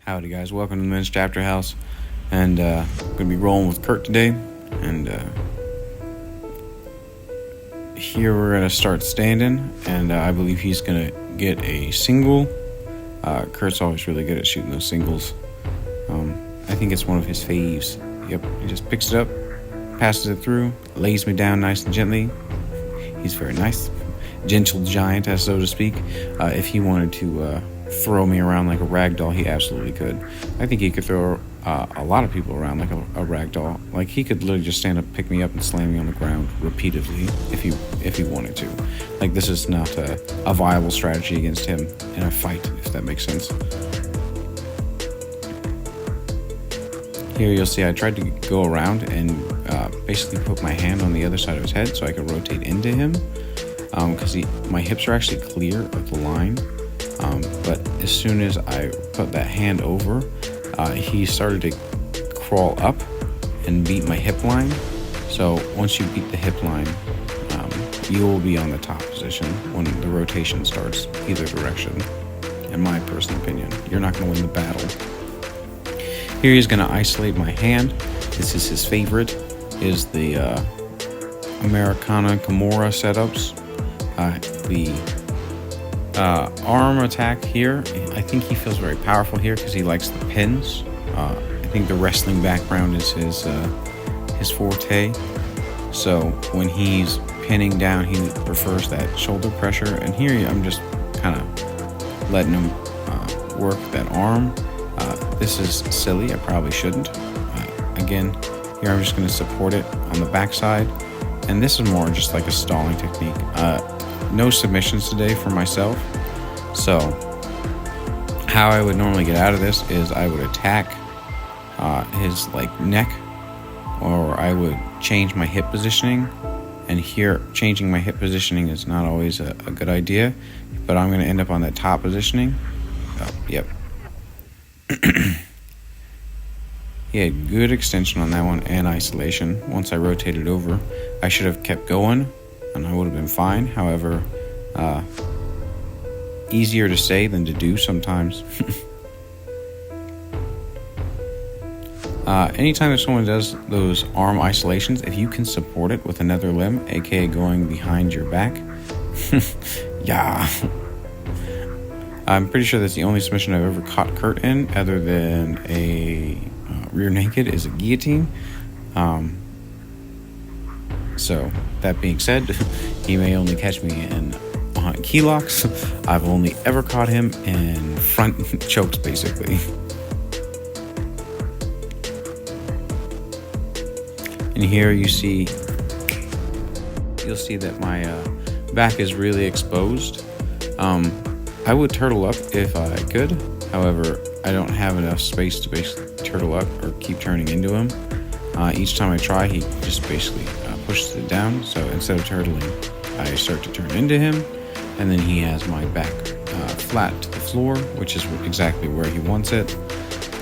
Howdy guys, welcome to the Men's Chapter House, and gonna be rolling with Kurt today, and here we're gonna start standing, and I believe he's gonna get a single. Kurt's always really good at shooting those singles. I think it's one of his faves. Yep, he just picks it up, passes it through, lays me down nice and gently. He's very nice, gentle giant, as so to speak. If he wanted to throw me around like a rag doll, he absolutely could. I think he could throw a lot of people around like a rag doll. Like, he could literally just stand up, pick me up, and slam me on the ground repeatedly if he wanted to. Like, this is not a viable strategy against him in a fight, if that makes sense. Here you'll see I tried to go around and basically put my hand on the other side of his head so I could rotate into him, because my hips are actually clear of the line. But as soon as I put that hand over, he started to crawl up and beat my hip line. So once you beat the hip line, you will be on the top position when the rotation starts either direction. In my personal opinion, you're not going to win the battle. Here he's going to isolate my hand. This is his favorite, is the Americana Kimura setups. The arm attack here, I think he feels very powerful here because he likes the pins. I think the wrestling background is his forte. So when he's pinning down, he prefers that shoulder pressure. And here I'm just kind of letting him work that arm. This is silly. I probably shouldn't. Again, here I'm just going to support it on the backside. And this is more just like a stalling technique. No submissions today for myself. So how I would normally get out of this is I would attack his neck, or I would change my hip positioning. And here, changing my hip positioning is not always a good idea, but I'm going to end up on that top positioning. Oh, yep. He had good extension on that one and isolation. Once I rotated over, I should have kept going and I would have been fine. However, easier to say than to do sometimes. Anytime that someone does those arm isolations, if you can support it with another limb, aka going behind your back, yeah. I'm pretty sure that's the only submission I've ever caught Kurt in, other than a rear naked, is a guillotine. So that being said, he may only catch me in key locks. I've only ever caught him in front chokes, basically. And here you'll see that my back is really exposed. I would turtle up if I could. However, I don't have enough space to basically turtle up or keep turning into him. Each time I try, he just basically pushes it down. So instead of turtling, I start to turn into him, and then he has my back flat to the floor, which is exactly where he wants it.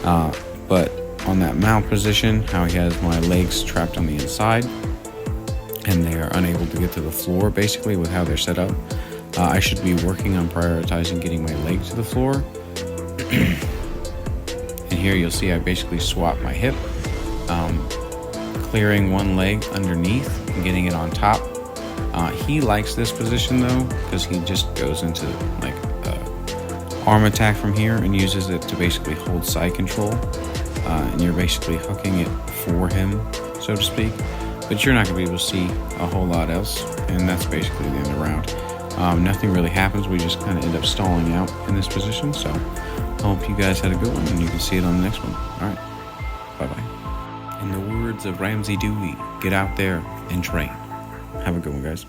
But on that mount position, how he has my legs trapped on the inside, and they are unable to get to the floor, basically, with how they're set up. I should be working on prioritizing getting my leg to the floor. And here you'll see I basically swap my hip, clearing one leg underneath and getting it on top. He likes this position though, because he just goes into arm attack from here and uses it to basically hold side control. And you're basically hooking it for him, so to speak. But you're not going to be able to see a whole lot else, and that's basically the end of the round. Nothing really happens. We just kind of end up stalling out in this position. So I hope you guys had a good one, and you can see it on the next one. All right. Bye-bye. In the words of Ramsey Dewey, get out there and train. Have a good one, guys.